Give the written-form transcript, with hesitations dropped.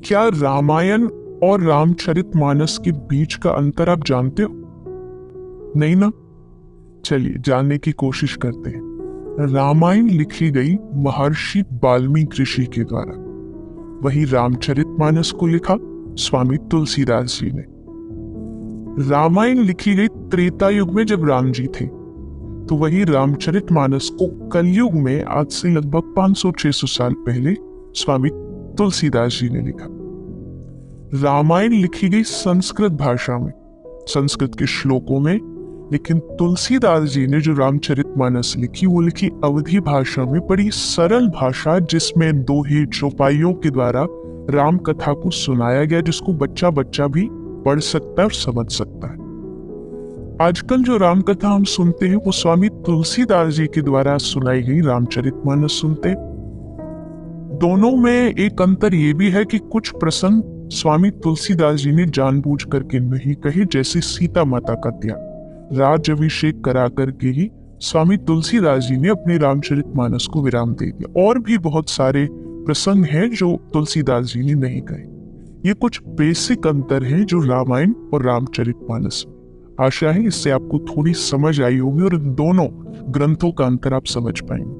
क्या रामायण और रामचरितमानस के बीच का अंतर आप जानते हो? नहीं ना? चलिए जानने की कोशिश करते हैं। रामायण लिखी गई महर्षि वाल्मीकि ऋषि के द्वारा, वही रामचरितमानस को लिखा स्वामी तुलसीदास जी ने। रामायण लिखी गई त्रेता युग में जब राम जी थे, तो वही रामचरितमानस को कलयुग में आज से लगभग 500-600 साल पहले स्वामी तुलसीदास जी ने लिखा। रामायण लिखी गई संस्कृत भाषा में, संस्कृत के श्लोकों में, लेकिन तुलसीदास जी ने जो रामचरितमानस लिखी वो लिखी अवधी भाषा में, बड़ी सरल भाषा जिसमें दोहे चौपाइयों के द्वारा राम कथा को सुनाया गया, जिसको बच्चा बच्चा भी पढ़ सकता है और समझ सकता है। आजकल जो राम कथा हम सुनते हैं वो स्वामी तुलसीदास जी के द्वारा सुनाई गई रामचरितमानस सुनते हैं। दोनों में एक अंतर ये भी है कि कुछ प्रसंग स्वामी तुलसीदास जी ने जानबूझ करके नहीं कहे, जैसे सीता माता का त्याग राज अभिषेक करा करके ही स्वामी तुलसीदास जी ने अपने रामचरितमानस को विराम दे दिया। और भी बहुत सारे प्रसंग हैं जो तुलसीदास जी ने नहीं कहे। ये कुछ बेसिक अंतर हैं जो रामायण और रामचरितमानस में। आशा है इससे आपको थोड़ी समझ आई होगी और इन दोनों ग्रंथों का अंतर आप समझ पाएंगे।